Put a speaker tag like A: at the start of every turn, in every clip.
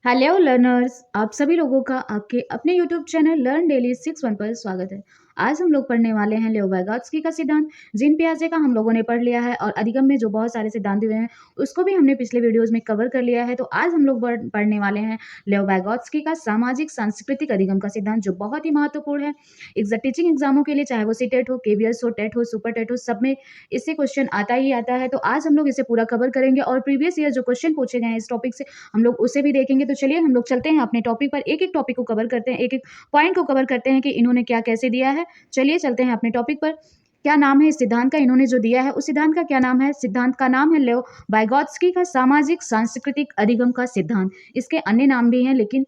A: Hello learners, आप सभी लोगों का आपके अपने यूट्यूब चैनल लर्न डेली 6 1 पर स्वागत है। आज हम लोग पढ़ने वाले हैं लियो वाइगोत्स्की का सिद्धांत। जीन पियाजे का हम लोगों ने पढ़ लिया है और अधिगम में जो बहुत सारे सिद्धांत दिए हैं उसको भी हमने पिछले वीडियोस में कवर कर लिया है। तो आज हम लोग पढ़ने वाले हैं लियो वाइगोत्स्की का सामाजिक सांस्कृतिक अधिगम का सिद्धांत, जो बहुत ही महत्वपूर्ण है। टीचिंग एग्जामों के लिए, चाहे वो सीटेट हो, केवीएस हो, टेट हो, सुपर टेट हो, सब में इससे क्वेश्चन आता ही आता है। तो आज हम लोग इसे पूरा कवर करेंगे और प्रीवियस ईयर जो क्वेश्चन पूछे गए हैं इस टॉपिक से हम लोग उसे भी देखेंगे। तो चलिए हम लोग चलते हैं अपने टॉपिक पर, एक एक टॉपिक को कवर करते हैं, एक एक पॉइंट को कवर करते हैं कि इन्होंने क्या कैसे दिया है। चलिए चलते हैं अपने टॉपिक पर। क्या नाम है इस सिद्धांत का, इन्होंने जो दिया है उस सिद्धांत का क्या नाम है? सिद्धांत का नाम है लियो वाइगोत्स्की का सामाजिक सांस्कृतिक अधिगम का सिद्धांत। इसके अन्य नाम भी हैं, लेकिन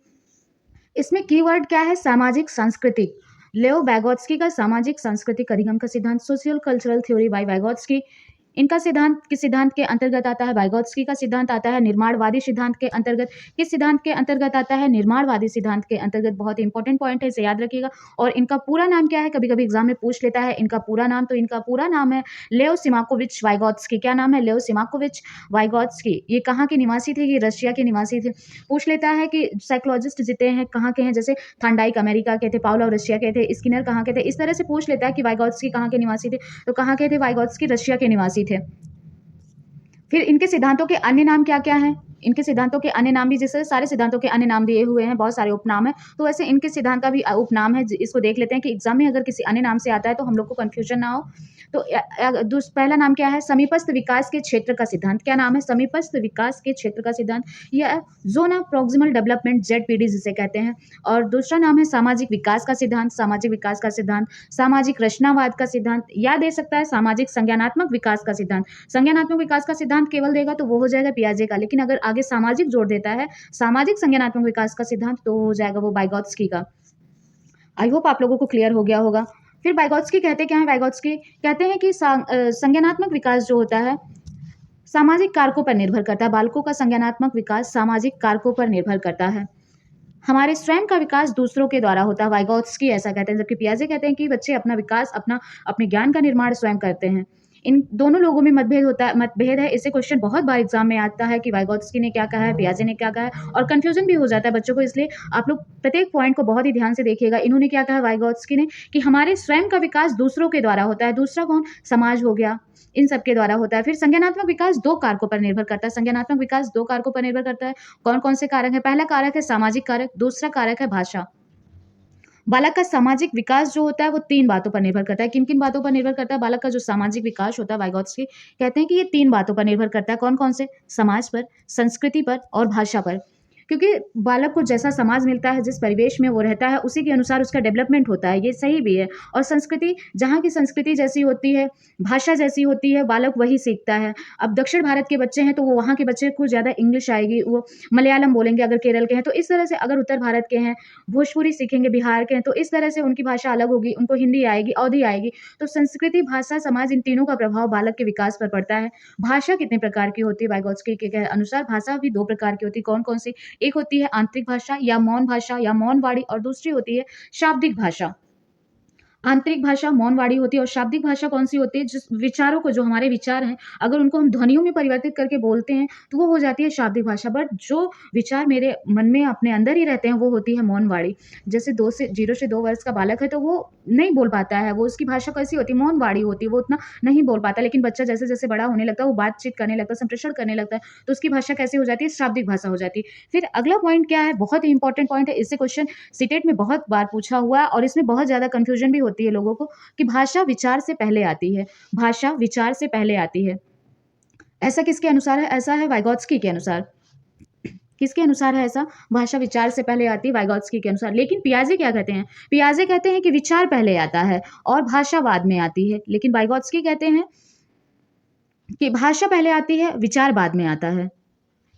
A: इसमें कीवर्ड क्या है? सामाजिक सांस्कृतिक। लियो वाइगोत्स्की का सामाजिक सांस्कृतिक अधिगम का सिद्धांत, social cultural theory by Vygotsky. इनका सिद्धांत किस सिद्धांत के अंतर्गत आता है? वाइगोत्स्की का सिद्धांत आता है निर्माणवादी सिद्धांत के अंतर्गत। किस सिद्धांत के अंतर्गत आता है? निर्माणवादी सिद्धांत के अंतर्गत। बहुत इंपॉर्टेंट पॉइंट है, इसे याद रखिएगा। और इनका पूरा नाम क्या है? कभी कभी एग्जाम में पूछ लेता है इनका पूरा नाम। तो इनका पूरा नाम है लेओ सिमाकोविच वाइगोत्स्की। क्या नाम है? लेओ सिमाकोविच वाइगोत्स्की। ये कहाँ के निवासी थे? ये रशिया के निवासी थे। पूछ लेता है कि साइकोलॉजिस्ट जितने हैं कहाँ के हैं, जैसे थॉर्नडाइक अमेरिका के थे, पावलोव रशिया के थे, स्किनर कहाँ के थे। इस तरह से पूछ लेता है कि वाइगोत्स्की कहाँ के निवासी थे, तो कहाँ के थे? वाइगोत्स्की रशिया के निवासी थे। फिर इनके सिद्धांतों के अन्य नाम क्या-क्या हैं? इनके सिद्धांतों के अन्य नाम भी, जैसे सारे सिद्धांतों के अन्य नाम दिए हुए हैं, बहुत सारे उपनाम हैं, तो वैसे इनके सिद्धांत का भी उपनाम है। इसको देख लेते हैं कि एग्जाम में अगर किसी अन्य नाम से आता है तो हम लोग को कंफ्यूजन ना हो। तो पहला नाम क्या है? समीपस्थ विकास के क्षेत्र का सिद्धांत। क्या नाम है? समीपस्थ विकास के क्षेत्र का सिद्धांत, या zone of proximal development, ZPD जिसे कहते हैं। और दूसरा नाम है सामाजिक विकास का सिद्धांत। सामाजिक विकास का सिद्धांत, सामाजिक रचनावाद का सिद्धांत, या दे सकता है सामाजिक संज्ञानात्मक विकास का सिद्धांत। संज्ञानात्मक विकास का सिद्धांत केवल देगा तो वो हो जाएगा पियाजे का, लेकिन अगर आगे सामाजिक जोड़ देता है, सामाजिक संज्ञानात्मक विकास का सिद्धांत, तो हो जाएगा वो वाइगोत्स्की का। आई होप आप लोगों को क्लियर हो गया होगा। फिर वाइगोत्स्की कहते क्या है? वाइगोत्स्की कहते हैं कि संज्ञानात्मक विकास जो होता है सामाजिक कारकों पर निर्भर करता है। बालकों का संज्ञानात्मक विकास सामाजिक कारकों पर निर्भर करता है। हमारे स्वयं का विकास दूसरों के द्वारा होता है, वाइगोत्स्की ऐसा कहते हैं, जबकि पियाजे कहते हैं कि बच्चे अपना विकास, अपने ज्ञान का निर्माण स्वयं करते हैं। इन दोनों लोगों में मतभेद है। इससे क्वेश्चन बहुत बार एग्जाम में आता है कि वाइगोत्स्की ने क्या कहा है, पियाजे ने क्या कहा है, और कंफ्यूजन भी हो जाता है बच्चों को। इसलिए आप लोग प्रत्येक पॉइंट को बहुत ही ध्यान से देखिएगा। इन्होंने क्या कहा वाइगोत्स्की ने, कि हमारे स्वयं का विकास दूसरों के द्वारा होता है। दूसरा कौन? समाज हो गया, इन सब के द्वारा होता है। फिर संज्ञानात्मक विकास दो कारकों पर निर्भर करता है। संज्ञानात्मक विकास दो कारकों पर निर्भर करता है। कौन कौन से कारक है? पहला कारक है सामाजिक कारक, दूसरा कारक है भाषा। बालक का सामाजिक विकास जो होता है वो तीन बातों पर निर्भर करता है। किन किन बातों पर निर्भर करता है? बालक का जो सामाजिक विकास होता है, वाइगोत्स्की कहते हैं कि ये तीन बातों पर निर्भर करता है। कौन कौन से? समाज पर, संस्कृति पर और भाषा पर। क्योंकि बालक को जैसा समाज मिलता है, जिस परिवेश में वो रहता है, उसी के अनुसार उसका डेवलपमेंट होता है, ये सही भी है। और संस्कृति, जहाँ की संस्कृति जैसी होती है, भाषा जैसी होती है, बालक वही सीखता है। अब दक्षिण भारत के बच्चे हैं तो वो वहाँ के बच्चे को ज़्यादा इंग्लिश आएगी, वो मलयालम बोलेंगे अगर केरल के हैं, तो इस तरह से। अगर उत्तर भारत के हैं, भोजपुरी सीखेंगे बिहार के हैं, तो इस तरह से उनकी भाषा अलग होगी, उनको हिंदी आएगी, अवधी आएगी। तो संस्कृति, भाषा, समाज, इन तीनों का प्रभाव बालक के विकास पर पड़ता है। भाषा कितने प्रकार की होती है? वाइगोत्स्की के अनुसार भाषा भी दो प्रकार की होती है। कौन कौन सी? एक होती है आंतरिक भाषा या मौन वाणी, और दूसरी होती है शाब्दिक भाषा। आंतरिक भाषा मौनवाड़ी होती है, और शाब्दिक भाषा कौन सी होती है? जिस विचारों को, जो हमारे विचार हैं, अगर उनको हम ध्वनियों में परिवर्तित करके बोलते हैं तो वो हो जाती है शाब्दिक भाषा। बट जो विचार मेरे मन में अपने अंदर ही रहते हैं वो होती है मौनवाड़ी। जैसे 0 से 2 वर्ष का बालक है तो वो नहीं बोल पाता है, वो उसकी भाषा कैसी होती है? मौनवाड़ी होती है, वो उतना नहीं बोल पाता। लेकिन बच्चा जैसे जैसे बड़ा होने लगता है, वो बातचीत करने लगता है, संप्रेषण करने लगता है, तो उसकी भाषा कैसी हो जाती है? शाब्दिक भाषा हो जाती है। फिर अगला पॉइंट क्या है? बहुत ही इंपॉर्टेंट पॉइंट है, इससे क्वेश्चन सीटेट में बहुत बार पूछा हुआ है और इसमें बहुत ज़्यादा कन्फ्यूजन भी होती है लोगों को, कि भाषा विचार से पहले आती है। भाषा विचार से पहले आती है, ऐसा किसके अनुसार है? ऐसा है वाइगोत्स्की के अनुसार। किसके अनुसार है ऐसा? भाषा विचार से पहले आती है, वाइगोत्स्की के अनुसार। लेकिन पियाजे क्या कहते हैं? पियाजे कहते हैं कि विचार पहले आता है और भाषा बाद में आती है। लेकिन वाइगोत्स्की कहते हैं कि भाषा पहले आती है, विचार बाद में आता है।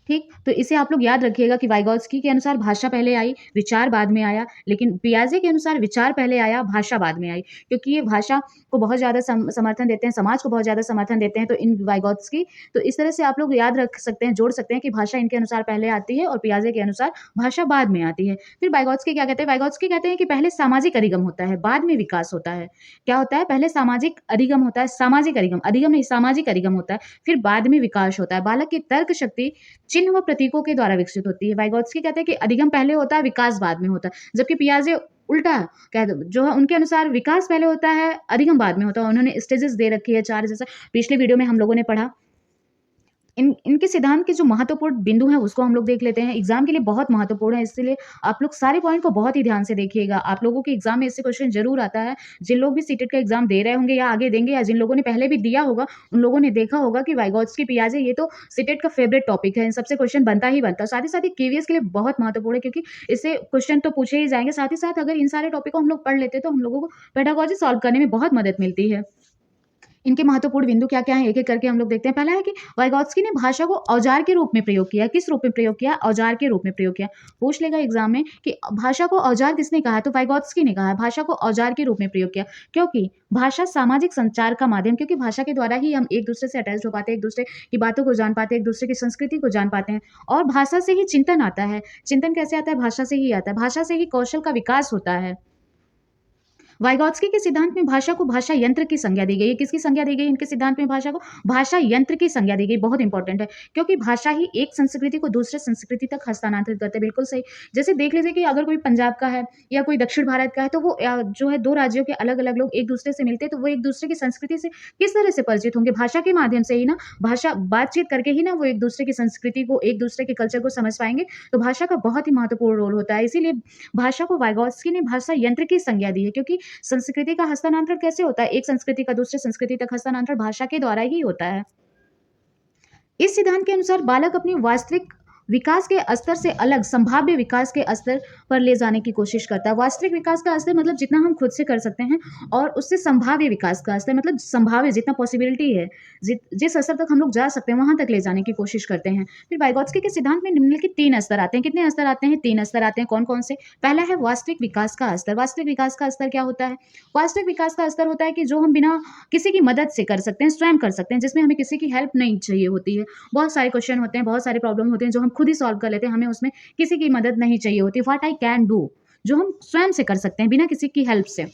A: ठीक, तो इसे आप लोग याद रखिएगा कि वाइगोत्स्की के अनुसार भाषा पहले आई, विचार बाद में आया, लेकिन पियाजे के अनुसार विचार पहले आया, भाषा बाद में आई। क्योंकि ये भाषा को बहुत ज़्यादा समर्थन देते हैं, समाज को बहुत ज़्यादा समर्थन देते हैं, तो इन वाइगोत्स्की, तो इस तरह से आप लोग याद रख सकते हैं, जोड़ सकते हैं कि भाषा इनके अनुसार पहले आती है और पियाजे के अनुसार भाषा बाद में आती है। फिर वाइगोत्स्की क्या कहते हैं? वाइगोत्स्की कहते हैं कि पहले सामाजिक अधिगम होता है, बाद में विकास होता है। क्या होता है? पहले सामाजिक अधिगम होता है, सामाजिक अधिगम, अधिगम नहीं, सामाजिक अधिगम होता है, फिर बाद में विकास होता है। बालक की तर्क शक्ति चिन्ह व प्रतीकों के द्वारा विकसित होती है। वाइगोत्स्की कहते हैं कि अधिगम पहले होता है, विकास बाद में होता है, जबकि पियाजे उल्टा है, कह दो जो है उनके अनुसार विकास पहले होता है, अधिगम बाद में होता है। उन्होंने स्टेजेस दे रखी है 4, जैसा पिछले वीडियो में हम लोगों ने पढ़ा। इनके सिद्धांत के जो महत्वपूर्ण बिंदु हैं उसको हम लोग देख लेते हैं। एग्जाम के लिए बहुत महत्वपूर्ण है, इसलिए आप लोग सारे पॉइंट को बहुत ही ध्यान से देखिएगा। आप लोगों के एग्जाम में इससे क्वेश्चन जरूर आता है। जिन लोग भी सीटेट का एग्जाम दे रहे होंगे या आगे देंगे, या जिन लोगों ने पहले भी दिया होगा, उन लोगों ने देखा होगा कि वाइगोत्स्की पियाजे ये तो सीटेट का फेवरेट टॉपिक है, इन सबसे क्वेश्चन बनता ही बनता है। साथ ही केवीएस के लिए बहुत महत्वपूर्ण है, क्योंकि इससे क्वेश्चन तो पूछे ही जाएंगे। साथ ही साथ अगर इन सारे टॉपिक को हम लोग पढ़ लेते हैं तो हम लोगों को पेडागोजी सॉल्व करने में बहुत मदद मिलती है। इनके महत्वपूर्ण बिंदु क्या-क्या हैं, एक-एक करके हम लोग देखते हैं। पहला है कि वाइगोत्स्की ने भाषा को औजार के रूप में प्रयोग किया। किस रूप में प्रयोग किया? औजार के रूप में प्रयोग किया। पूछ लेगा एग्जाम में कि भाषा को औजार किसने कहा है? तो वाइगोत्स्की ने कहा है, भाषा को औजार के रूप में प्रयोग किया। क्योंकि भाषा सामाजिक संचार का माध्यम, क्योंकि भाषा के द्वारा ही हम एक-दूसरे से अटैच हो पाते हैं, एक-दूसरे की बातों को जान पाते हैं, एक-दूसरे की संस्कृति को जान पाते हैं, और भाषा से ही चिंतन आता है। चिंतन कैसे आता है? भाषा से ही आता है। भाषा से ही कौशल का विकास होता है। वाइगोत्स्की के सिद्धांत में भाषा को भाषा यंत्र की संज्ञा दी गई है। किसकी संज्ञा दी गई? इनके सिद्धांत में भाषा को भाषा यंत्र की संज्ञा दी गई। बहुत इंपॉर्टेंट है, क्योंकि भाषा ही एक संस्कृति को दूसरे संस्कृति तक हस्तांतरित करते हैं। बिल्कुल सही। जैसे देख लीजिए कि अगर कोई पंजाब का है या कोई दक्षिण भारत का है, तो वो जो है 2 राज्यों के अलग-अलग लोग एक दूसरे से मिलते हैं, तो वो एक दूसरे की संस्कृति से किस तरह से परिचित होंगे? भाषा के माध्यम से ही ना, भाषा बातचीत करके ही ना वो एक दूसरे की संस्कृति को, एक दूसरे के कल्चर को समझ पाएँगे। तो भाषा का बहुत ही महत्वपूर्ण रोल होता है। इसीलिए भाषा को वाइगोत्स्की ने भाषा यंत्र की संज्ञा दी है, क्योंकि संस्कृति का हस्तांतरण कैसे होता है? एक संस्कृति का दूसरे संस्कृति तक हस्तांतरण भाषा के द्वारा ही होता है। इस सिद्धांत के अनुसार बालक अपनी वास्तविक विकास के स्तर से अलग संभाव्य विकास के स्तर पर ले जाने की कोशिश करता है। वास्तविक विकास का स्तर मतलब जितना हम खुद से कर सकते हैं, और उससे संभाव्य विकास का स्तर मतलब संभाव्य जितना पॉसिबिलिटी है, जिस स्तर तक हम लोग जा सकते हैं वहां तक ले जाने की कोशिश करते हैं। फिर वाइगोत्स्की के सिद्धांत में निम्नलिखित 3 स्तर आते हैं। कितने स्तर आते हैं? 3 स्तर आते हैं। कौन कौन से? पहला है वास्तविक विकास का स्तर। वास्तविक विकास का स्तर क्या होता है? वास्तविक विकास का स्तर होता है कि जो हम बिना किसी की मदद से कर सकते हैं, स्वयं कर सकते हैं, जिसमें हमें किसी की हेल्प नहीं चाहिए होती है। बहुत सारे क्वेश्चन होते हैं, बहुत सारे प्रॉब्लम होते हैं जो हम खुद ही सॉल्व कर लेते हैं, हमें उसमें किसी की मदद नहीं चाहिए होती। व्हाट आई कैन डू, जो हम स्वयं से कर सकते हैं बिना किसी की हेल्प से।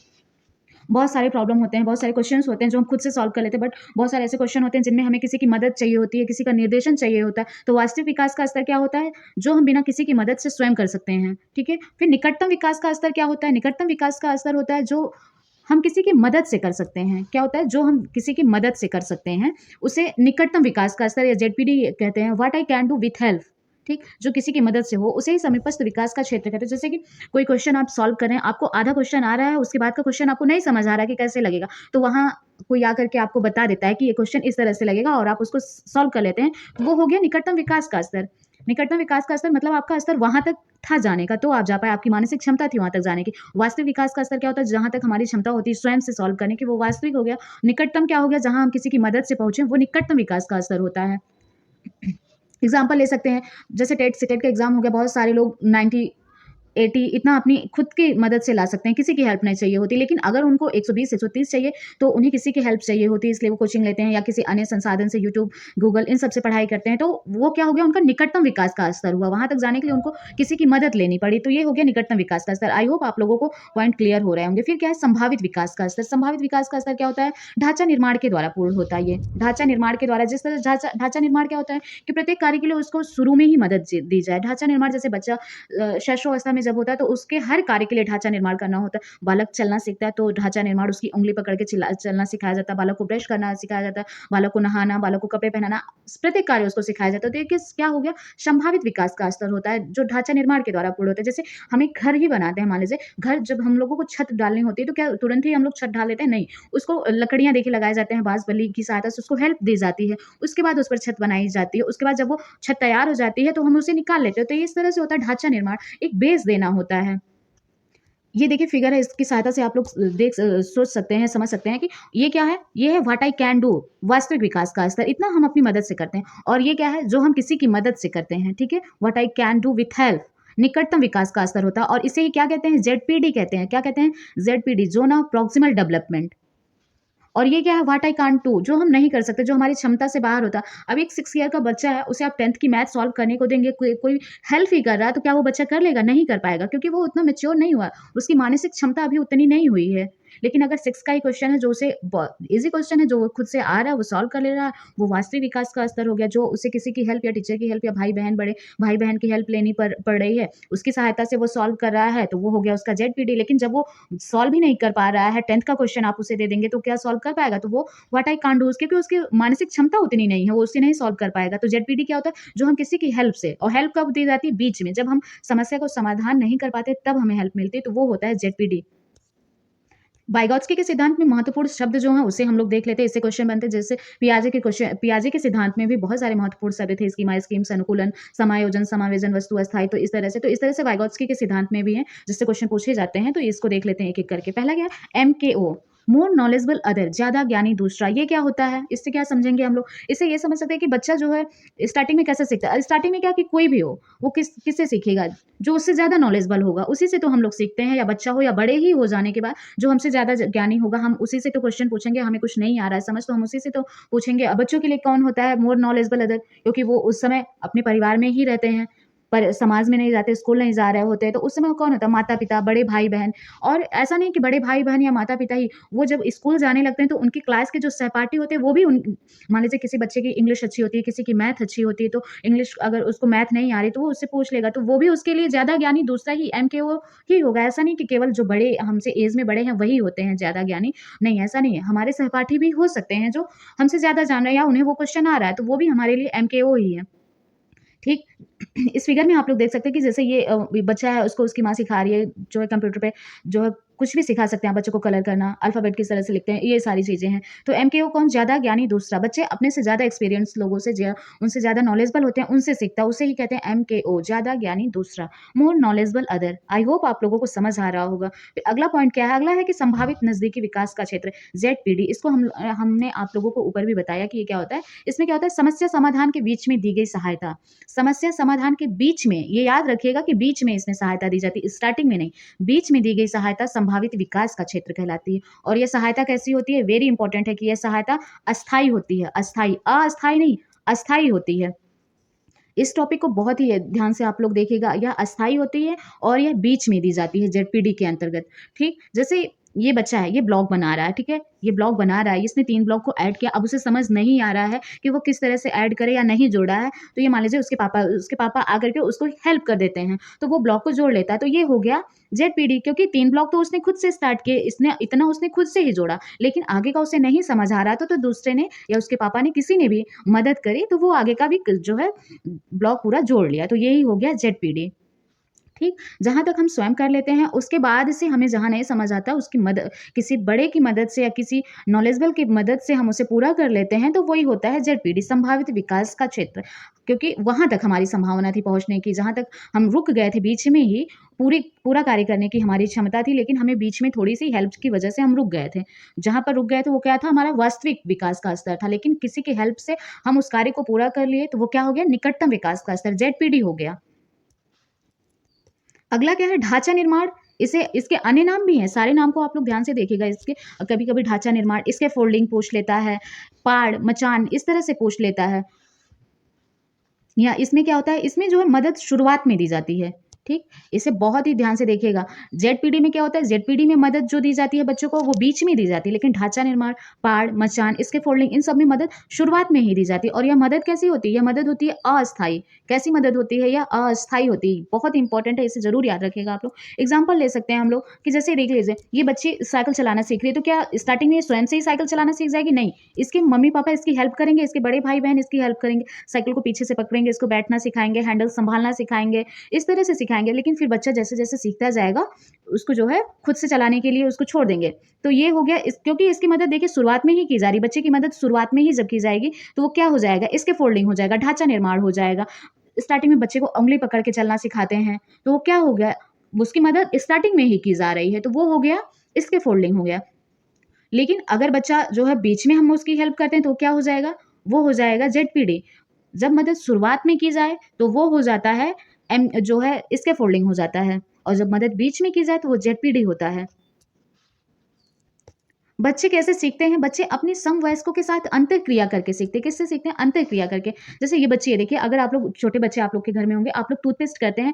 A: बहुत सारे प्रॉब्लम होते हैं, बहुत सारे क्वेश्चंस होते हैं जो हम खुद से सॉल्व कर लेते हैं, बट बहुत सारे ऐसे क्वेश्चन होते हैं जिनमें हमें किसी की मदद चाहिए होती है, किसी का निर्देशन चाहिए होता है। तो वास्तविक विकास का स्तर क्या होता है? जो हम बिना किसी की मदद से स्वयं कर सकते हैं। ठीक है। फिर निकटतम विकास का स्तर क्या होता है? निकटतम विकास का स्तर होता है जो हम किसी की मदद से कर सकते हैं। क्या होता है? जो हम किसी की मदद से कर सकते हैं, उसे निकटतम विकास का स्तर या जेडपीडी कहते हैं। What I can do with help, ठीक, जो किसी की मदद से हो, उसे ही समीपस्थ विकास का क्षेत्र कहते हैं। जैसे कि कोई क्वेश्चन आप सॉल्व कर रहे हैं, आपको आधा क्वेश्चन आ रहा है, उसके बाद का क्वेश्चन आपको नहीं समझ आ रहा है कि कैसे लगेगा, तो वहाँ कोई आकर के आपको बता देता है कि ये क्वेश्चन इस तरह से लगेगा, और आप उसको सॉल्व कर लेते हैं, तो वो हो गया निकटतम विकास का स्तर। निकटतम विकास का स्तर मतलब आपका स्तर वहां तक था जाने का, तो आप जा पाए, आपकी मानसिक क्षमता थी वहां तक जाने की। वास्तविक विकास का स्तर क्या होता है? जहां तक हमारी क्षमता होती है स्वयं से सॉल्व करने की, वो वास्तविक हो गया। निकटतम क्या हो गया? जहां हम किसी की मदद से पहुंचे, वो निकटतम विकास का स्तर होता है। एग्जाम्पल ले सकते हैं, जैसे टेट सीटेट का एग्जाम हो गया, बहुत सारे लोग 90 80 इतना अपनी खुद की मदद से ला सकते हैं, किसी की हेल्प नहीं चाहिए होती। लेकिन अगर उनको 120 130 चाहिए, तो उन्हें किसी की हेल्प चाहिए होती है, इसलिए वो कोचिंग लेते हैं या किसी अन्य संसाधन से, यूट्यूब, गूगल, इन सब से पढ़ाई करते हैं। तो वो क्या हो गया? उनका निकटतम विकास का स्तर हुआ। वहां तक जाने के लिए उनको किसी की मदद लेनी पड़ी, तो ये हो गया निकटतम विकास का स्तर। आई होप आप लोगों को पॉइंट क्लियर हो रहे होंगे। फिर क्या है? संभावित विकास का स्तर। संभावित विकास का स्तर क्या होता है? ढांचा निर्माण के द्वारा पूर्ण होता है। ये ढांचा निर्माण के द्वारा, जिस तरह ढांचा निर्माण क्या होता है कि प्रत्येक कार्य के लिए उसको शुरू में ही मदद दी जाए। ढांचा निर्माण, जैसे बच्चा शैशवावस्था में जब होता है, तो उसके हर कार्य के लिए ढांचा निर्माण करना होता है। बालक चलना सीखता है, तो ढांचा निर्माण, उसकी उंगली पकड़ के चलना सिखाया जाता है। बालक को ब्रश करना सिखाया जाता है, बालक को नहाना, बालक को कपड़े पहनाना, प्रत्येक कार्य उसको सिखाया जाता है। तो ये क्या हो गया? संभावित विकास का स्तर होता है, जो ढांचा निर्माण के द्वारा पूर्ण होता है। जैसे हम एक घर ही बनाते हैं, मान लीजिए घर, जब हम लोगों को छत डालनी होती है, तो क्या तुरंत ही हम लोग छत डाल देते हैं? नहीं, उसको लकड़ियां देखिए लगाए जाते हैं, बांस बल्ली की सहायता से उसको हेल्प दी जाती है, उसके बाद उस पर छत बनाई जाती है। उसके बाद जब वो छत तैयार हो जाती है, तो हम उसे निकाल लेते हैं। तो इस तरह से होता है ढांचा निर्माण, एक बेस देना होता है। ये देखिए फिगर है, इसकी सहायता से आप लोग सोच सकते हैं, समझ सकते हैं कि ये क्या है? ये है व्हाट आई कैन डू, वास्तविक विकास का स्तर। इतना हम अपनी मदद से करते हैं। और ये क्या है? जो हम किसी की मदद से करते हैं। ठीक है, what I can do with help, निकटतम विकास का स्तर होता है। और इसे ही क्या कहते हैं? जेडपीडी कहते हैं। क्या कहते हैं? ZPD, zone of proximal development. और ये क्या है? व्हाट आई कांट डू, जो हम नहीं कर सकते, जो हमारी क्षमता से बाहर होता है। अब एक 6 ईयर का बच्चा है, उसे आप 10th की मैथ सॉल्व करने को देंगे, कोई हेल्प ही कर रहा है, तो क्या वो बच्चा कर लेगा? नहीं कर पाएगा, क्योंकि वो उतना मैच्योर नहीं हुआ, उसकी मानसिक क्षमता अभी उतनी नहीं हुई है। लेकिन अगर 6 का ही क्वेश्चन है जो उसे ईज़ी क्वेश्चन है, जो वो खुद से आ रहा है, वो सॉल्व कर ले रहा है, वो वास्तविक विकास का स्तर हो गया, जो उसे किसी की हेल्प या टीचर की हेल्प या भाई-बहन बड़े भाई-बहन की हेल्प लेनी पड़ रही है, उसकी सहायता से वो सॉल्व कर रहा है, तो वो हो गया उसका जेडपीडी। लेकिन जब वो सॉल्व ही नहीं कर पा रहा है, 10th का क्वेश्चन आप उसे दे देंगे तो क्या सॉल्व कर पाएगा? तो वो व्हाट आई कांट डू, क्योंकि उसकी मानसिक क्षमता उतनी नहीं है, वो उसे नहीं सॉल्व कर पाएगा। तो जेडपीडी क्या होता है? जो हम किसी की हेल्प से, और हेल्प कब दी जाती है? बीच में, जब हम समस्या को समाधान नहीं कर पाते तब हमें हेल्प मिलती है, तो वो होता है जेडपीडी। वाइगॉत्स्की के सिद्धांत में महत्वपूर्ण शब्द जो हैं उसे हम लोग देख लेते हैं, इससे क्वेश्चन बनते हैं। जैसे पियाजे के सिद्धांत में भी बहुत सारे महत्वपूर्ण शब्द थे, स्कीमा, स्कीम्स, अनुकूलन, समायोजन, समावेजन, वस्तु, अस्थायी, तो इस तरह से वाइगॉत्स्की के सिद्धांत में भी है, जिससे क्वेश्चन पूछे जाते हैं। तो इसको देख लेते हैं एक-एक करके। पहला क्या है? एमकेओ, मोर नॉलेजेबल अदर, ज़्यादा ज्ञानी दूसरा। ये क्या होता है? इससे क्या समझेंगे हम लोग? इससे ये समझ सकते हैं कि बच्चा जो है स्टार्टिंग में कैसे सीखता है। स्टार्टिंग में क्या, कि कोई भी हो, वो किससे सीखेगा? जो उससे ज़्यादा नॉलेजेबल होगा, उसी से तो हम लोग सीखते हैं, या बच्चा हो या बड़े ही हो जाने के बाद जो हमसे ज़्यादा ज्ञानी होगा, हम उसी से तो क्वेश्चन पूछेंगे। हमें कुछ नहीं आ रहा है समझ, तो हम उसी से तो पूछेंगे। अब बच्चों के लिए कौन होता है मोर नॉलेजेबल अदर? क्योंकि वो उस समय अपने परिवार में ही रहते हैं, पर समाज में नहीं जाते, स्कूल नहीं जा रहे होते हैं, तो उस समय कौन होता है? माता-पिता, बड़े भाई-बहन। और ऐसा नहीं कि बड़े भाई-बहन या माता-पिता ही, वो जब स्कूल जाने लगते हैं तो उनकी क्लास के जो सहपाठी होते हैं वो भी उन मान लीजिए किसी बच्चे की इंग्लिश अच्छी होती है, किसी की मैथ अच्छी होती है, तो इंग्लिश अगर उसको मैथ नहीं आ रही तो वो उससे पूछ लेगा, तो वो भी उसके लिए ज़्यादा ज्ञानी दूसरा ही एमकेओ ही होगा। ऐसा नहीं कि केवल जो बड़े हमसे एज में बड़े हैं वही होते हैं ज़्यादा ज्ञानी, नहीं ऐसा नहीं है। हमारे सहपाठी भी हो सकते हैं जो हमसे ज़्यादा जान रहे हैं, या उन्हें वो क्वेश्चन आ रहा है, तो वो भी हमारे लिए एमकेओ ही है। ठीक? इस फिगर में आप लोग देख सकते हैं कि जैसे ये बच्चा है, उसको उसकी माँ सिखा रही है, जो है कंप्यूटर पे, जो है कुछ भी सिखा सकते हैं आप बच्चों को, कलर करना, अल्फ़ाबेट किस तरह से लिखते हैं, ये सारी चीज़ें हैं। तो एमकेओ कौन? ज़्यादा ज्ञानी दूसरा। बच्चे अपने से ज़्यादा एक्सपीरियंस लोगों से, उनसे ज़्यादा नॉलेजेबल होते हैं, उनसे सीखता है, उसे ही कहते हैं एमकेओ, ज़्यादा ज्ञानी दूसरा। More knowledgeable other. I hope आप लोगों को समझ आ रहा होगा। फिर अगला पॉइंट क्या है? अगला है कि संभावित नज़दीकी विकास का क्षेत्र, जेडपीडी। इसको हमने आप लोगों को ऊपर भी बताया कि ये क्या होता है। इसमें क्या होता है? समस्या समाधान के बीच में दी गई सहायता। समस्या समाधान के बीच में, ये याद रखिएगा कि बीच में इसमें सहायता दी जाती है, स्टार्टिंग में नहीं। बीच में दी गई सहायता संभावित विकास का क्षेत्र कहलाती है। और ये सहायता कैसी होती है? वेरी इंपॉर्टेंट है कि यह सहायता अस्थायी होती है, अस्थायी, अस्थायी नहीं, अस्थायी होती है। इस टॉपिक को बहुत ही ध्यान से आप लोग देखिएगा, यह अस्थायी होती है और यह बीच में दी जाती है जेडपीडी के अंतर्गत। ठीक? जैसे ये बच्चा है, ये ब्लॉग बना रहा है, ठीक है? ये ब्लॉग बना रहा है, इसने 3 ब्लॉक को ऐड किया, अब उसे समझ नहीं आ रहा है कि वो किस तरह से ऐड करे या नहीं जोड़ा है, तो ये मान लीजिए उसके पापा आकर के उसको हेल्प कर देते हैं, तो वो ब्लॉक को जोड़ लेता है, तो ये हो गया जेडपीडी, क्योंकि 3 ब्लॉक तो उसने खुद से स्टार्ट किए, इतना उसने खुद से ही जोड़ा, लेकिन आगे का उसे नहीं समझ आ रहा था, तो दूसरे ने या उसके पापा ने, किसी ने भी मदद करी, तो वो आगे का भी जो है ब्लॉक पूरा जोड़ लिया, तो यही हो गया जेडपीडी। ठीक? जहाँ तक हम स्वयं कर लेते हैं, उसके बाद से हमें जहाँ नहीं समझ आता, उसकी मदद, किसी बड़े की मदद से या किसी नॉलेजेबल की मदद से हम उसे पूरा कर लेते हैं, तो वही होता है जेडपीडी, संभावित विकास का क्षेत्र। क्योंकि वहाँ तक हमारी संभावना थी पहुँचने की, जहाँ तक हम रुक गए थे बीच में ही, पूरा कार्य करने की हमारी क्षमता थी, लेकिन हमें बीच में थोड़ी-सी हेल्प की वजह से हम रुक गए थे। जहाँ पर रुक गए थे वो क्या था? हमारा वास्तविक विकास का स्तर था, लेकिन किसी की हेल्प से हम उस कार्य को पूरा कर लिए, तो वो क्या हो गया? निकटतम विकास का स्तर, जेडपीडी हो गया। अगला क्या है? ढांचा निर्माण। इसके अन्य नाम भी हैं, सारे नाम को आप लोग ध्यान से देखिएगा इसके। कभी-कभी ढांचा निर्माण, इसके फोल्डिंग पूछ लेता है, पाड़, मचान, इस तरह से पूछ लेता है। या इसमें क्या होता है? इसमें जो है मदद शुरुआत में दी जाती है, ठीक? इसे बहुत ही ध्यान से देखिएगा। जेडपीडी में क्या होता है? जेडपीडी में मदद जो दी जाती है बच्चों को, वो बीच में दी जाती है, लेकिन ढांचा निर्माण, पाड़, मचान, इसके फोल्डिंग, इन सब में मदद शुरुआत में ही दी जाती है। और यह मदद कैसी होती है? यह मदद होती है अस्थायी। कैसी मदद होती है? यह अस्थायी होती है। बहुत इंपॉर्टेंट है, इसे ज़रूर याद रखिएगा आप लोग। एग्ज़ाम्पल ले सकते हैं हम लोग कि जैसे देख लीजिए, ये बच्ची साइकिल चलाना सीख रही है, तो क्या स्टार्टिंग में ये स्वयं से ही साइकिल चलाना सीख जाएगी? नहीं। इसके मम्मी-पापा इसकी हेल्प करेंगे, इसके बड़े भाई-बहन इसकी हेल्प करेंगे, साइकिल को पीछे से पकड़ेंगे, इसको बैठना सिखाएँगे, हैंडल सँभालना सिखाएँगे, इस तरह से सिखाएँगे। लेकिन फिर बच्चा जैसे-जैसे सीखता जाएगा, उसको जो है खुद से चलाने के लिए उसको छोड़ देंगे। तो ये हो गया क्योंकि इसकी मदद देखिए शुरुआत में ही की जा रही है, बच्चे की मदद शुरुआत में ही जब की जाएगी, तो वो क्या हो जाएगा? इसके फोल्डिंग हो जाएगा, ढांचा निर्माण हो जाएगा। स्टार्टिंग में बच्चे को उँगली पकड़ के चलना सिखाते हैं, तो वो क्या हो गया? उसकी मदद स्टार्टिंग में ही की जा रही है, तो वो हो गया इसके फोल्डिंग हो गया। लेकिन अगर बच्चा जो है बीच में हम उसकी हेल्प करते हैं, तो क्या हो जाएगा? वो हो जाएगा जेडपीडी। जब मदद शुरुआत में की जाए, तो वो हो जाता है जो है इसके फोल्डिंग हो जाता है, और जब मदद बीच में की जाए, तो वो जेडपीडी होता है। बच्चे कैसे सीखते हैं? बच्चे अपने समवयस्कों के साथ अंतरक्रिया करके सीखते हैं। किससे सीखते हैं? अंतरक्रिया करके। जैसे ये बच्ची है देखिए, अगर आप लोग छोटे बच्चे आप लोग के घर में होंगे, आप लोग टूथपेस्ट करते हैं,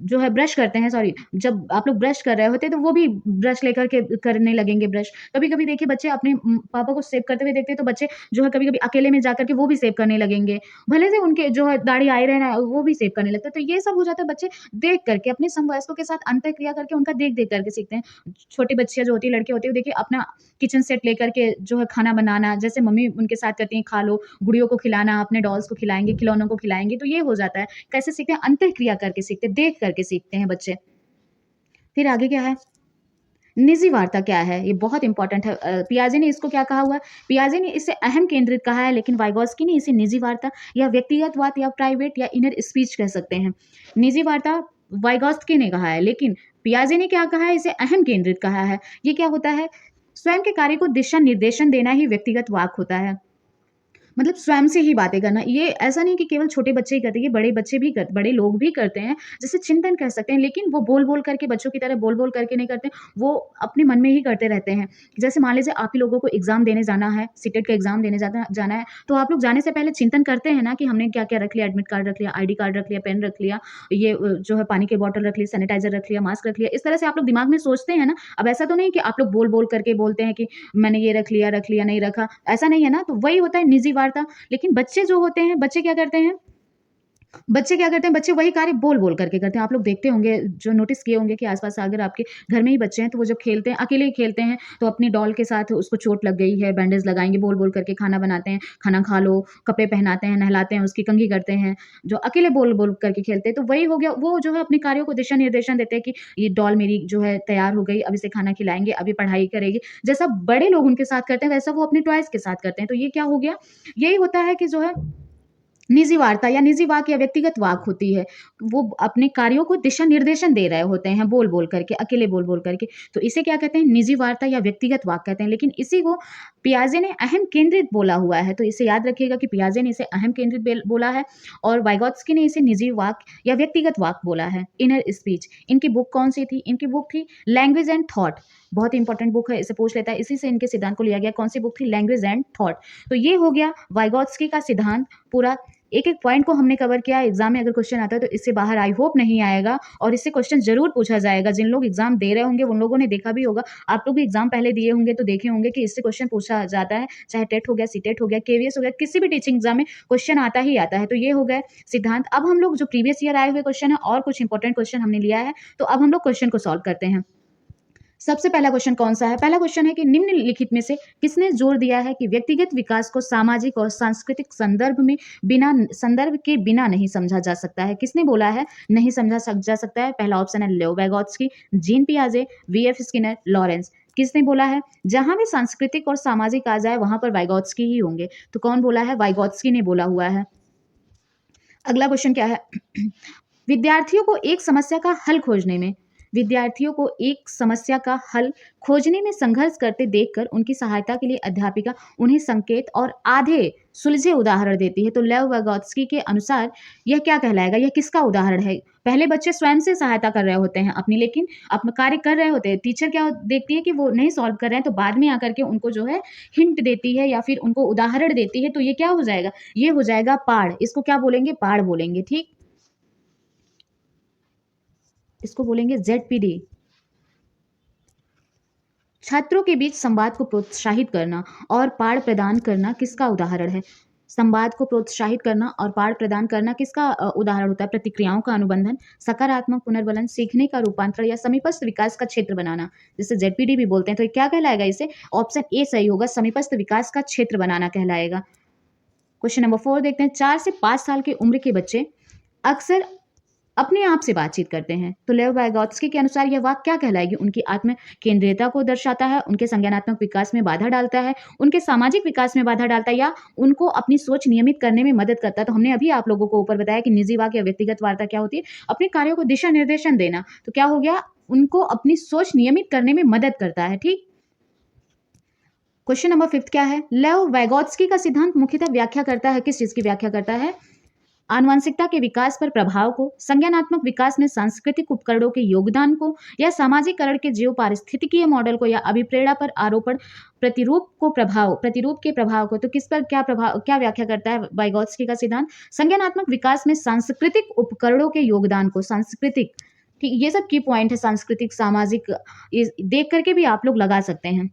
A: जो है ब्रश करते हैं सॉरी, जब आप लोग ब्रश कर रहे होते हैं तो वो भी ब्रश लेकर के करने लगेंगे ब्रश। कभी-कभी देखिए बच्चे अपने पापा को सेव करते हुए देखते हैं तो बच्चे जो है कभी-कभी अकेले में जाकर के वो भी सेव करने लगेंगे। भले से उनके जो है दाढ़ी आए रहे ना, वो भी सेव करने लगते हैं। तो ये सब हो जाता है, बच्चे देख करके अपने समवयस्कों के साथ अंतरक्रिया करके उनका देख-देख करके सीखते हैं। छोटी बच्चियाँ जो होती है, लड़कियाँ होती है, वो देखिए अपना किचन सेट लेकर के जो है खाना बनाना, जैसे मम्मी उनके साथ कहती हैं खा लो, गुड़ियों को खिलाना, अपने डॉल्स को खिलाएँगे, खिलौनों को खिलाएँगे, तो ये हो जाता है। कैसे सीखते हैं? अंतःक्रिया करके सीखते हैं, देख करके सीखते हैं बच्चे। फिर आगे क्या है? निजी वार्ता क्या है? ये बहुत इंपॉर्टेंट है। पियाजे ने इसको क्या कहा हुआ है? पियाजे ने इसे अहम केंद्रित कहा है, लेकिन वाइगोत्स्की ने इसे निजी वार्ता या व्यक्तिगत बात या प्राइवेट या इनर स्पीच कह सकते हैं। निजी वार्ता वाइगोत्स्की ने कहा है, लेकिन पियाजे ने क्या कहा है? इसे अहम केंद्रित कहा है। ये क्या होता है? स्वयं के कार्य को दिशा निर्देशन देना ही व्यक्तिगत वाक होता है। मतलब स्वयं से ही बातें करना। ये ऐसा नहीं कि केवल छोटे बच्चे ही करते हैं, ये बड़े बच्चे भी कर बड़े लोग भी करते हैं, जिसे चिंतन कह सकते हैं, लेकिन वो बोल-बोल करके बच्चों की तरह बोल-बोल करके नहीं करते, वो अपने मन में ही करते रहते हैं। जैसे मान लीजिए आप ही लोगों को एग्ज़ाम देने जाना है, सीटेट का एग्ज़ाम देने जाना है, तो आप लोग जाने से पहले चिंतन करते हैं ना कि हमने क्या-क्या रख लिया, एडमिट कार्ड रख लिया, आईडी कार्ड रख लिया, पेन रख लिया, ये जो है पानी की बॉटल रख ली, सैनिटाइज़र रख लिया, मास्क रख लिया, इस तरह से आप लोग दिमाग में सोचते हैं ना। अब ऐसा तो नहीं कि आप लोग बोल-बोल करके बोलते हैं कि मैंने ये रख लिया, नहीं रखा, ऐसा नहीं है ना। तो वही होता है निजी वार्ता। लेकिन बच्चे जो होते हैं, बच्चे वही कार्य बोल-बोल करके करते हैं। आप लोग देखते होंगे, जो नोटिस किए होंगे कि आस-पास अगर आपके घर में ही बच्चे हैं, तो वो जब खेलते हैं, अकेले ही खेलते हैं, तो अपनी डॉल के साथ उसको चोट लग गई है, बैंडेज लगाएँगे, बोल-बोल करके खाना बनाते हैं, खाना खा लो, कपड़े पहनाते हैं, नहलाते हैं, उसकी कंघी करते हैं, जो अकेले बोल-बोल करके खेलते हैं। तो वही हो गया, वो जो है अपने कार्यों को दिशा-निर्देशन देते हैं कि ये डॉल मेरी जो है तैयार हो गई, अब इसे खाना खिलाएँगे, अब ये पढ़ाई करेगी। जैसा बड़े लोग उनके साथ करते हैं, वैसा वो अपने टॉयज़ के साथ करते हैं। तो ये क्या हो गया? यही होता है कि जो है निजी वार्ता या निजी वाक या व्यक्तिगत वाक होती है। वो अपने कार्यों को दिशा-निर्देशन दे रहे होते हैं बोल-बोल करके, अकेले बोल-बोल करके। तो इसे क्या कहते हैं? निजी वार्ता या व्यक्तिगत वाक कहते हैं। लेकिन इसी को पियाजे ने अहम केंद्रित बोला हुआ है। तो इसे याद रखिएगा कि पियाजे ने इसे अहम केंद्रित बोला है और वाइगोत्स्की ने इसे निजी वाक या व्यक्तिगत वाक बोला है, इनर स्पीच। इनकी बुक कौन-सी थी? इनकी बुक थी लैंग्वेज एंड थॉट। बहुत इंपॉर्टेंट बुक है, इसे पूछ लेता है। इसी से इनके सिद्धांत को लिया गया। कौन-सी बुक थी? Language and thought. तो ये हो गया वाइगोत्स्की का सिद्धांत पूरा। एक-एक पॉइंट को हमने कवर किया। एग्ज़ाम में अगर क्वेश्चन आता है तो इससे बाहर आई होप नहीं आएगा और इससे क्वेश्चन ज़रूर पूछा जाएगा। जिन लोग एग्ज़ाम दे रहे होंगे उन लोगों ने देखा भी होगा। आप लोग भी एग्ज़ाम पहले दिए होंगे तो देखे होंगे कि इससे क्वेश्चन पूछा जाता है। चाहे टेट हो गया, सीटेट हो गया, केवीएस हो गया, किसी भी टीचिंग एग्ज़ाम में क्वेश्चन आता ही आता है। तो ये हो गए सिद्धांत। अब हम लोग जो प्रीवियस ईयर आए हुए क्वेश्चन है और कुछ इंपॉर्टेंट क्वेश्चन हमने लिया है, तो अब हम लोग क्वेश्चन को सॉल्व करते हैं। सबसे पहला क्वेश्चन कौन-सा है? पहला क्वेश्चन है कि निम्नलिखित में से किसने जोर दिया है कि व्यक्तिगत विकास को सामाजिक और सांस्कृतिक संदर्भ के बिना नहीं समझा जा सकता है? किसने बोला है नहीं समझा जा सकता है? पहला ऑप्शन है लेओ वाइगोत्स्की, जीन पियाजे, वीएफ स्किनर, लॉरेंस। किसने बोला है? जहाँ भी सांस्कृतिक और सामाजिक आ जाए वहाँ पर वाइगोत्स्की ही होंगे। तो कौन बोला है? वाइगोत्स्की ने बोला हुआ है। अगला क्वेश्चन क्या है? विद्यार्थियों को एक समस्या का हल खोजने में विद्यार्थियों को एक समस्या का हल खोजने में संघर्ष करते देखकर उनकी सहायता के लिए अध्यापिका उन्हें संकेत और आधे सुलझे उदाहरण देती है। तो लेव वाइगोत्स्की के अनुसार यह क्या कहलाएगा? यह किसका उदाहरण है? पहले बच्चे स्वयं से सहायता कर रहे होते हैं अपनी, लेकिन अपना कार्य कर रहे होते हैं। टीचर क्या देखती है कि वो नहीं सॉल्व कर रहे हैं, तो बाद में आकर के उनको जो है हिंट देती है या फिर उनको उदाहरण देती है। तो ये क्या हो जाएगा? ये हो जाएगा पाड़। इसको क्या बोलेंगे? पाड़ बोलेंगे। ठीक, इसको बोलेंगे जेडपीडी। छात्रों के बीच संवाद को प्रोत्साहित करना और पाठ प्रदान करना किसका उदाहरण है? संवाद को प्रोत्साहित करना और पाठ प्रदान करना किसका उदाहरण होता है? प्रतिक्रियाओं का अनुबंधन, सकारात्मक पुनर्वलन, सीखने का रूपांतरण या समीपस्थ विकास का क्षेत्र बनाना, जिसे जेडपीडी भी बोलते हैं। तो ये क्या कहलाएगा? इसे ऑप्शन ए सही होगा, समीपस्थ विकास का क्षेत्र बनाना कहलाएगा। क्वेश्चन नंबर 4 देखते हैं। 4 से 5 साल की उम्र के बच्चे अक्सर अपने आप से बातचीत करते हैं। तो लेव वाइगोत्स्की के अनुसार यह वाक्य क्या कहलाएगी? उनकी आत्म केंद्रीयता को दर्शाता है, उनके संज्ञानात्मक विकास में बाधा डालता है, उनके सामाजिक विकास में बाधा डालता है, या उनको अपनी सोच नियमित करने में मदद करता है। तो हमने अभी आप लोगों को ऊपर बताया कि निजी वाक्य या व्यक्तिगत वार्ता क्या होती है? अपने कार्यों को दिशा निर्देशन देना। तो क्या हो गया? उनको अपनी सोच नियमित करने में मदद करता है। ठीक, क्वेश्चन नंबर 5 क्या है? लेव वाइगोत्स्की का सिद्धांत मुख्यतः व्याख्या करता है, किस चीज की व्याख्या करता है? आनुवंशिकता के विकास पर प्रभाव को, संज्ञानात्मक विकास में सांस्कृतिक उपकरणों के योगदान को, या सामाजिकरण के जीव पारिस्थितिकीय मॉडल को, या अभिप्रेरणा पर आरोपण प्रतिरूप के प्रभाव को। तो किस पर क्या व्याख्या करता है वाइगोत्स्की का सिद्धांत? संज्ञानात्मक विकास में सांस्कृतिक उपकरणों के योगदान को, सांस्कृतिक, ठीक, ये सब की पॉइंट है, सांस्कृतिक, सामाजिक, ये देख करके भी आप लोग लगा सकते हैं।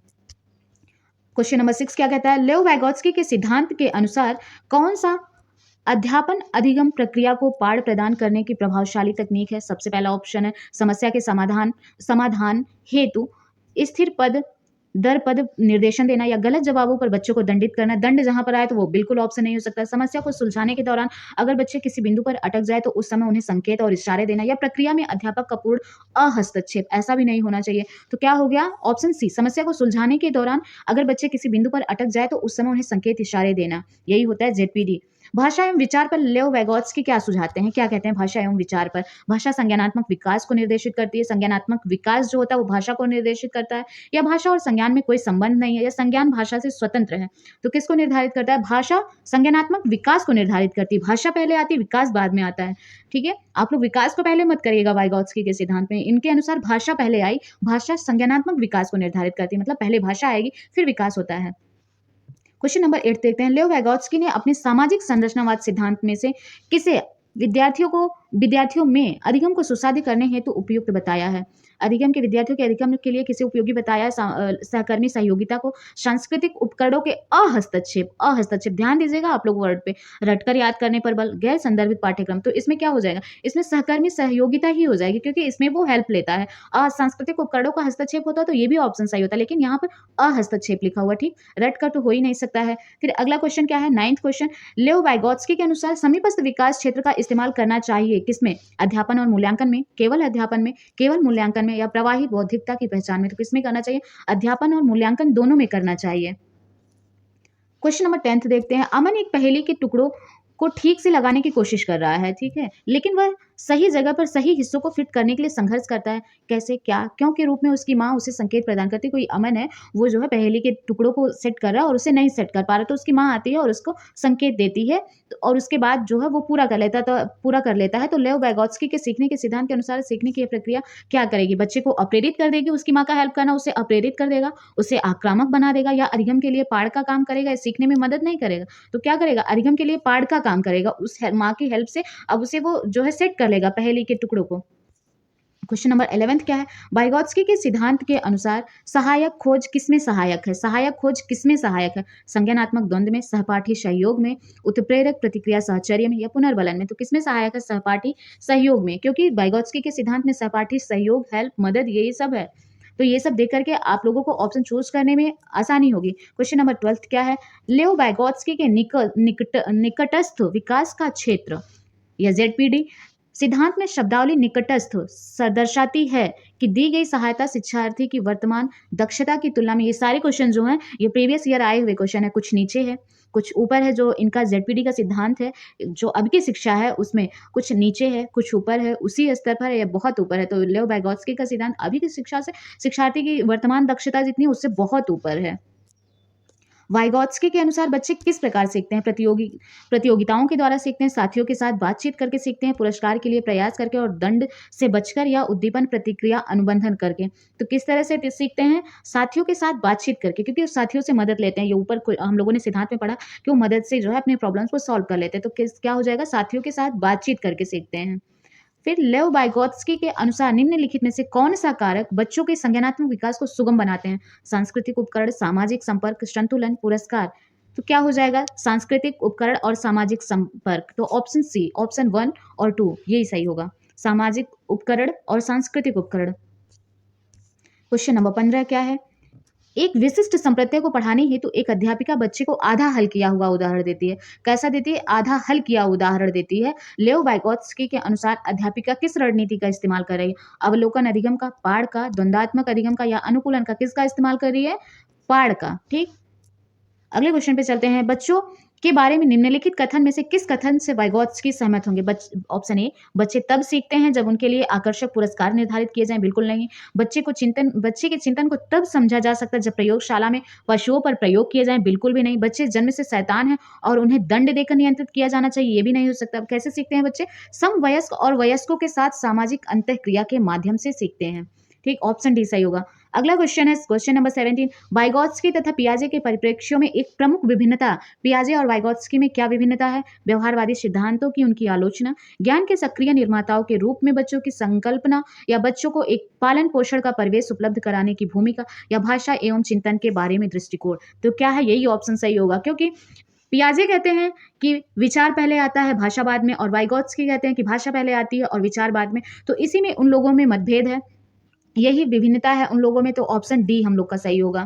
A: क्वेश्चन नंबर 6 क्या कहता है? लेओ वाइगोत्स्की के सिद्धांत के अनुसार कौन सा अध्यापन अधिगम प्रक्रिया को पाठ प्रदान करने की प्रभावशाली तकनीक है? सबसे पहला ऑप्शन है समस्या के समाधान हेतु स्थिर पद दर पद निर्देशन देना, या गलत जवाबों पर बच्चों को दंडित करना। दंड जहां पर आए तो वो बिल्कुल ऑप्शन नहीं हो सकता। समस्या को सुलझाने के दौरान अगर बच्चे किसी बिंदु पर अटक जाए तो उस समय उन्हें संकेत और इशारे देना, या प्रक्रिया में अध्यापक का पूर्ण अहस्तक्षेप, ऐसा भी नहीं होना चाहिए। तो क्या हो गया? ऑप्शन सी, समस्या को सुलझाने के दौरान अगर बच्चे किसी बिंदु पर अटक जाए तो उस समय उन्हें संकेत इशारे देना, यही होता है जेडपीडी। भाषा एवं विचार पर लेओ वाइगोत्स्की क्या सुझाते हैं? क्या कहते हैं भाषा एवं विचार पर? भाषा संज्ञानात्मक विकास को निर्देशित करती है। संज्ञानात्मक विकास जो होता है वो भाषा को निर्देशित करता है, या भाषा और संज्ञान में कोई संबंध नहीं है, या संज्ञान भाषा से स्वतंत्र है। तो किसको निर्धारित करता है? भाषा संज्ञानात्मक विकास को निर्धारित करती है। भाषा पहले आती है, विकास बाद में आता है। ठीक है, आप लोग विकास को पहले मत करिएगा वाइगोत्स्की के सिद्धांत में। इनके अनुसार भाषा पहले आई, भाषा संज्ञानात्मक विकास को निर्धारित करती है, मतलब पहले भाषा आएगी फिर विकास होता है। क्वेश्चन नंबर 8 देखते हैं। लेओ वाइगोत्स्की ने अपने सामाजिक संरचनावाद सिद्धांत में से किसे विद्यार्थियों में अधिगम को सुसाध्य करने हेतु उपयुक्त बताया है? अधिगम के विद्यार्थियों के अधिगम के लिए किसे उपयोगी बताया है? सहकर्मी सहयोगिता को, सांस्कृतिक उपकरणों के अहस्तक्षेप, ध्यान दीजिएगा आप लोग वर्ड पे, रटकर याद करने पर बल, गैर संदर्भित पाठ्यक्रम। तो इसमें क्या हो जाएगा? इसमें सहकर्मी सहयोगिता ही हो जाएगी, क्योंकि इसमें वो हेल्प लेता है। सांस्कृतिक उपकरणों का हस्तक्षेप होता तो ये भी ऑप्शन सही होता, लेकिन यहाँ पर अहस्तक्षेप लिखा हुआ, ठीक, रट कर तो हो ही नहीं सकता है। फिर अगला क्वेश्चन क्या है? 9th question. लेओ वाइगोत्स्की के अनुसार समीपस्थ विकास क्षेत्र का इस्तेमाल करना चाहिए किसमें? अध्यापन और मूल्यांकन में, केवल अध्यापन में, केवल मूल्यांकन में, या प्रवाही बौद्धिकता की पहचान में? तो किसमें करना चाहिए? अध्यापन और मूल्यांकन दोनों में करना चाहिए। क्वेश्चन नंबर 10 देखते हैं। अमन एक पहेली के टुकड़ों को ठीक से लगाने की कोशिश कर रहा है, ठीक है, लेकिन वह सही जगह पर सही हिस्सों को फिट करने के लिए संघर्ष करता है। कैसे, क्या, क्यों के रूप में उसकी माँ उसे संकेत प्रदान करती है। कोई अमन है, वो जो है पहेली के टुकड़ों को सेट कर रहा है और उसे नहीं सेट कर पा रहा, तो उसकी माँ आती है और उसको संकेत देती है, और उसके बाद जो है वो पूरा कर लेता है। तो लेओ वाइगोत्स्की के सीखने के सिद्धांत के अनुसार सीखने की यह प्रक्रिया क्या करेगी? बच्चे को अप्रेरित कर देगी, उसकी माँ का हेल्प करना उसे अप्रेरित कर देगा, उसे आक्रामक बना देगा, या अधिगम के लिए पाठ का काम करेगा, सीखने में मदद नहीं करेगा। तो क्या करेगा? अधिगम के लिए पाठ का काम करेगा, उस माँ की हेल्प से अब उसे वो जो है सेट कर लेगा पहेली के टुकड़ों को। क्वेश्चन नंबर 11 क्या है? वाइगोत्स्की के सिद्धांत के अनुसार सहायक खोज किसमें सहायक है? सहायक खोज किसमें सहायक है? संज्ञानात्मक द्वंद्व में, सहपाठी सहयोग में, उत्प्रेरक प्रतिक्रिया साहचर्य में, या पुनर्बलन में? तो किसमें सहायक है? सहपाठी सहयोग में, क्योंकि वाइगोत्स्की के सिद्धांत में सहपाठी सहयोग, हेल्प, मदद, यही सब है। तो ये सब देख करके आप लोगों को ऑप्शन चूज करने में आसानी होगी। क्वेश्चन नंबर 12 क्या है? लेओ वाइगोत्स्की के निकटस्थ विकास का क्षेत्र, या जेडपीडी सिद्धांत में शब्दावली निकटस्थ दर्शाती है कि दी गई सहायता शिक्षार्थी की वर्तमान दक्षता की तुलना में। ये सारे क्वेश्चन जो हैं ये प्रीवियस ईयर आए हुए क्वेश्चन है, कुछ नीचे है कुछ ऊपर है। जो इनका जेडपीडी का सिद्धांत है, जो अब की शिक्षा है उसमें कुछ नीचे है कुछ ऊपर है, उसी स्तर पर है या बहुत ऊपर है। तो लेओ वाइगोत्स्की का सिद्धांत अभी की शिक्षा से शिक्षार्थी की वर्तमान दक्षता जितनी उससे बहुत ऊपर है। वाइगोत्स्की के अनुसार बच्चे किस प्रकार सीखते हैं? प्रतियोगिताओं के द्वारा सीखते हैं, साथियों के साथ बातचीत करके सीखते हैं, पुरस्कार के लिए प्रयास करके, और दंड से बचकर, या उद्दीपन प्रतिक्रिया अनुबंधन करके। तो किस तरह से सीखते हैं? साथियों के साथ बातचीत करके, क्योंकि साथियों से मदद लेते हैं। ये ऊपर हम लोगों ने सिद्धांत में पढ़ा कि वो मदद से जो है अपने प्रॉब्लम्स को सॉल्व कर लेते हैं। तो क्या हो जाएगा? साथियों के साथ बातचीत करके सीखते हैं। फिर लेओ वाइगोत्स्की के अनुसार निम्नलिखित में से कौन सा कारक बच्चों के संज्ञानात्मक विकास को सुगम बनाते हैं? सांस्कृतिक उपकरण, सामाजिक संपर्क, संतुलन, पुरस्कार। तो क्या हो जाएगा? सांस्कृतिक उपकरण और सामाजिक संपर्क। तो ऑप्शन सी, ऑप्शन 1 और 2 यही सही होगा, सामाजिक उपकरण और सांस्कृतिक उपकरण। क्वेश्चन नंबर 15 क्या है? एक विशिष्ट संप्रत्यय को पढ़ाने हेतु एक अध्यापिका बच्चे को आधा हल किया हुआ उदाहरण देती है। कैसा देती है? आधा हल किया उदाहरण देती है। लेओ वाइगोत्स्की के अनुसार अध्यापिका किस रणनीति का इस्तेमाल कर रही है? अवलोकन अधिगम का, पाठ का, द्वंद्वात्मक अधिगम का, या अनुकूलन का? किसका इस्तेमाल कर रही है? पाठ का। ठीक, अगले क्वेश्चन पे चलते हैं। बच्चों के बारे में निम्नलिखित कथन में से किस कथन से वाइगॉत्स्की सहमत होंगे? ऑप्शन ए, बच्चे तब सीखते हैं जब उनके लिए आकर्षक पुरस्कार निर्धारित किए जाएँ, बिल्कुल नहीं। बच्चे के चिंतन को तब समझा जा सकता है जब प्रयोगशाला में पशुओं पर प्रयोग किए जाएँ, बिल्कुल भी नहीं। बच्चे जन्म से शैतान हैं और उन्हें दंड देकर नियंत्रित किया जाना चाहिए, ये भी नहीं हो सकता। अब कैसे सीखते हैं बच्चे? समवयस्क और वयस्कों के साथ सामाजिक अंतःक्रिया के माध्यम से सीखते हैं। ठीक, ऑप्शन डी सही होगा। अगला क्वेश्चन है क्वेश्चन नंबर 17। वाइगॉत्स्की तथा पियाजे के परिप्रेक्ष्यों में एक प्रमुख विभिन्नता। पियाजे और वाइगॉत्स्की में क्या विभिन्नता है? व्यवहारवादी सिद्धांतों की उनकी आलोचना, ज्ञान के सक्रिय निर्माताओं के रूप में बच्चों की संकल्पना, या बच्चों को एक पालन पोषण का परिवेश उपलब्ध कराने की भूमिका, या भाषा एवं चिंतन के बारे में दृष्टिकोण। तो क्या है? यही ऑप्शन सही होगा, क्योंकि पियाजे कहते हैं कि विचार पहले आता है, भाषा बाद में, और वाइगॉत्स्की कहते हैं कि भाषा पहले आती है और विचार बाद में। तो इसी में उन लोगों में मतभेद है, यही विभिन्नता है उन लोगों में। तो ऑप्शन डी हम लोग का सही होगा।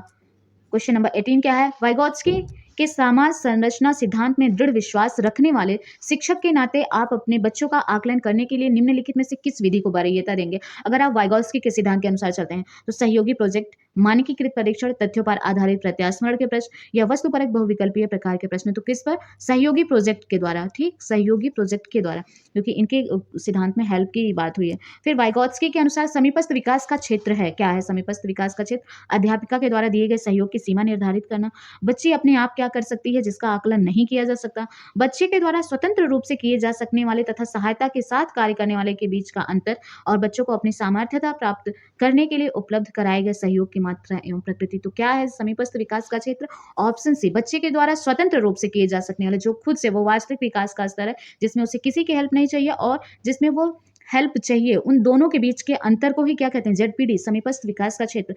A: क्वेश्चन नंबर 18 क्या है? वाइगॉत्स्की के समाज संरचना सिद्धांत में दृढ़ विश्वास रखने वाले शिक्षक के नाते आप अपने बच्चों का आकलन करने के लिए निम्नलिखित में से किस विधि को वरीयता देंगे? अगर आप वाइगॉत्स्की के सिद्धांत के अनुसार चलते हैं तो सहयोगी प्रोजेक्ट, मानकीकृत परीक्षण, तथ्यों पर आधारित प्रत्यास्मरण के प्रश्न, या वस्तुपरक बहुविकल्पीय प्रकार के प्रश्न। तो किस पर? सहयोगी प्रोजेक्ट के द्वारा। ठीक, सहयोगी प्रोजेक्ट के द्वारा, क्योंकि इनके सिद्धांत में हेल्प की बात हुई है। फिर वाइगॉत्स्की के अनुसार समीपस्थ विकास का क्षेत्र है, क्या है समीपस्थ विकास का क्षेत्र? अध्यापिका के द्वारा दिए गए सहयोग की सीमा निर्धारित करना, बच्चे अपने आप क्या कर सकती है जिसका आकलन नहीं किया जा सकता, बच्चे के द्वारा स्वतंत्र रूप से किए जा सकने वाले तथा सहायता के साथ कार्य करने वाले के बीच का अंतर, और बच्चों को अपनी सामर्थ्यता प्राप्त करने के लिए उपलब्ध कराए गए सहयोग की मात्रा एवं प्रकृति। तो क्या है समीपस्थ विकास का क्षेत्र? ऑप्शन सी, बच्चे के द्वारा स्वतंत्र रूप से किए जा सकने वाले, जो खुद से, वो वास्तविक विकास का स्तर है जिसमें उसे किसी की हेल्प नहीं चाहिए और जिसमें वो हेल्प चाहिए, उन दोनों के बीच के अंतर को ही क्या कहते हैं? जेडपीडी, समीपस्थ विकास का क्षेत्र।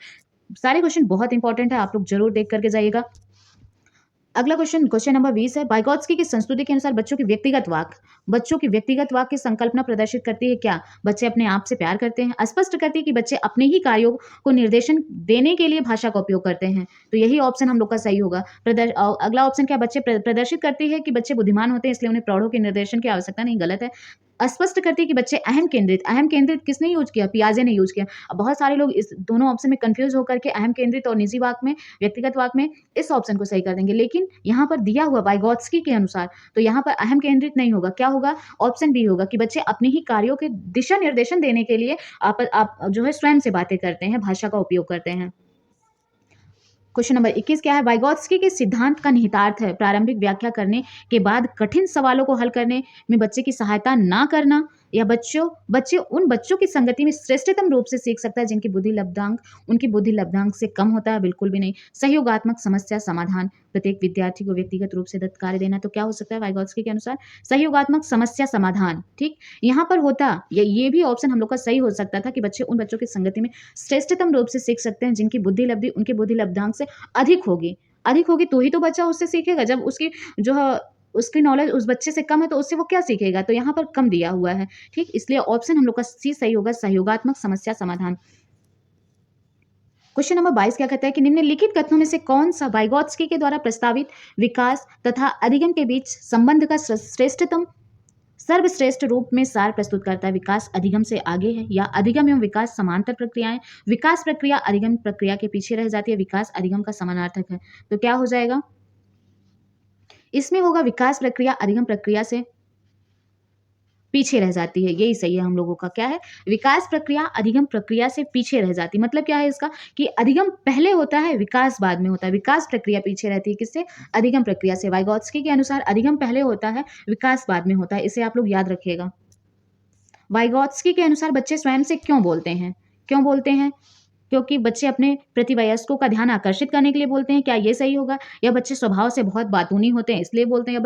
A: सारे क्वेश्चन बहुत इंपॉर्टेंट है, आप लोग जरूर देख करके जाइएगा। अगला क्वेश्चन, क्वेश्चन नंबर 20 है, वाइगॉत्स्की की संस्तुति के अनुसार बच्चों की व्यक्तिगत वाक की संकल्पना प्रदर्शित करती है क्या? बच्चे अपने आप से प्यार करते हैं, स्पष्ट करती है कि बच्चे अपने ही कार्यों को निर्देशन देने के लिए भाषा का उपयोग करते हैं। तो यही ऑप्शन हम लोग का सही होगा। अगला ऑप्शन क्या? बच्चे प्रदर्शित करती है कि बच्चे बुद्धिमान होते हैं इसलिए उन्हें प्रौढ़ों के निर्देशन की आवश्यकता नहीं, गलत है। स्पष्ट करती है कि बच्चे अहम केंद्रित किसने यूज किया? पियाजे ने यूज किया। अब बहुत सारे लोग इस दोनों ऑप्शन में कंफ्यूज होकर के अहम केंद्रित और निजी वाक में, व्यक्तिगत वाक में, इस ऑप्शन को सही कर देंगे, लेकिन यहाँ पर दिया हुआ वाइगॉत्स्की के अनुसार तो यहाँ पर अहम केंद्रित नहीं होगा। क्या होगा? ऑप्शन बी होगा कि बच्चे अपने ही कार्यों के दिशा निर्देशन देने के लिए आप जो है स्वयं से बातें करते हैं, भाषा का उपयोग करते हैं। क्वेश्चन नंबर 21 क्या है? वाइगॉत्स्की के सिद्धांत का निहितार्थ है प्रारंभिक व्याख्या करने के बाद कठिन सवालों को हल करने में बच्चे की सहायता ना करना, या बच्चे उन बच्चों की संगति में श्रेष्ठतम रूप से सीख सकता है जिनकी उनकी बुद्धि लब्धांक से कम होता है, बिल्कुल भी नहीं। सहयोगात्मक समस्या समाधान, प्रत्येक विद्यार्थी को व्यक्तिगत रूप से दत्त कार्य देना। तो क्या हो सकता है वाइगॉत्स्की के अनुसार? सहयोगात्मक समस्या समाधान। ठीक, यहाँ पर होता ये भी ऑप्शन हम लोग का सही हो सकता था कि बच्चे उन बच्चों की संगति में श्रेष्ठतम रूप से सीख सकते हैं जिनकी बुद्धि लब्धि उनके बुद्धि लब्धांक से अधिक होगी तो ही तो बच्चा उससे सीखेगा। जब उसकी नॉलेज उस बच्चे से कम है तो उससे वो क्या सीखेगा? तो यहाँ पर कम दिया हुआ है। ठीक, इसलिए ऑप्शन हम लोग का सी सही होगा, सहयोगात्मक समस्या समाधान। क्वेश्चन नंबर 22 क्या कहता है कि निम्नलिखित कथनों में से कौन सा वाइगॉत्स्की के द्वारा प्रस्तावित विकास तथा अधिगम के बीच संबंध का सर्वश्रेष्ठ रूप में सार प्रस्तुत करता है? विकास अधिगम से आगे है, या अधिगम एवं विकास समांतर प्रक्रियाएं, विकास प्रक्रिया अधिगम प्रक्रिया के पीछे रह जाती है, विकास अधिगम का समानार्थक है। तो क्या हो जाएगा? इसमें होगा विकास प्रक्रिया अधिगम प्रक्रिया से पीछे रह जाती है, यही सही है हम लोगों का। क्या है? विकास प्रक्रिया अधिगम प्रक्रिया से पीछे रह जाती। मतलब क्या है इसका? कि अधिगम पहले होता है, विकास बाद में होता है। विकास प्रक्रिया पीछे रहती है किससे? अधिगम प्रक्रिया से। वाइगॉत्स्की के अनुसार अधिगम पहले होता है, विकास बाद में होता है, इसे आप लोग याद रखिएगा। वाइगॉत्स्की के अनुसार बच्चे स्वयं से क्यों बोलते हैं? क्योंकि बच्चे अपने प्रतिवयस्कों का ध्यान आकर्षित करने के लिए बोलते हैं, क्या ये सही होगा? या बच्चे स्वभाव से बहुत बातूनी होते हैं इसलिए बोलते हैं, या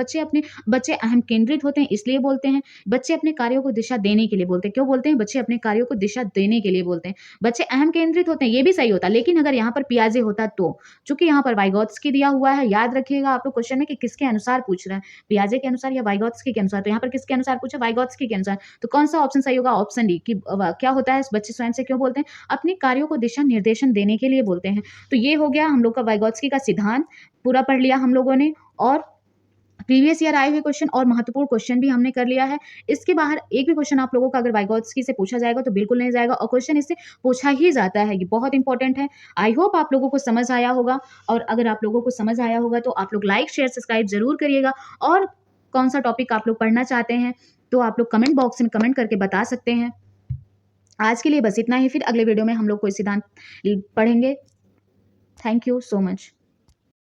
A: बच्चे अहम केंद्रित होते हैं इसलिए बोलते हैं, बच्चे अपने कार्यों को दिशा देने के लिए बोलते हैं। क्यों बोलते हैं? बच्चे अपने कार्यों को दिशा देने के लिए बोलते हैं। बच्चे अहम केंद्रित होते हैं, ये भी सही होता, लेकिन अगर यहाँ पर पियाजे होता तो, चूंकि यहाँ पर वाइगॉत्स्की दिया हुआ है, याद रखिएगा आप लोग क्वेश्चन में कि किसके अनुसार पूछ रहा है, पियाजे के अनुसार या वाइगॉत्स्की के अनुसार। तो यहाँ पर किसके अनुसार पूछा? वाइगॉत्स्की के अनुसार। तो कौन सा ऑप्शन सही होगा? ऑप्शन डी, कि क्या होता है बच्चे स्वयं से क्यों बोलते हैं? अपने कार्यों को दिशा निर्देशन देने के लिए बोलते हैं। तो ये हो गया हम लोग का वाइगॉत्स्की का सिद्धांत, पूरा पढ़ लिया हम लोगों ने। और प्रीवियस ईयर आए हुए क्वेश्चन और महत्वपूर्ण क्वेश्चन भी हमने कर लिया है। इसके बाहर एक भी क्वेश्चन आप लोगों का अगर वाइगॉत्स्की से पूछा जाएगा तो बिल्कुल नहीं जाएगा, और क्वेश्चन इससे पूछा ही जाता है, ये बहुत इंपॉर्टेंट है। आई होप आप लोगों को समझ आया होगा, और अगर आप लोगों को समझ आया होगा तो आप लोग लाइक, शेयर, सब्सक्राइब ज़रूर करिएगा। और कौन सा टॉपिक आप लोग पढ़ना चाहते हैं तो आप लोग कमेंट बॉक्स में कमेंट करके बता सकते हैं। आज के लिए बस इतना ही, फिर अगले वीडियो में हम लोग कोई सिद्धांत पढ़ेंगे। Thank you so much.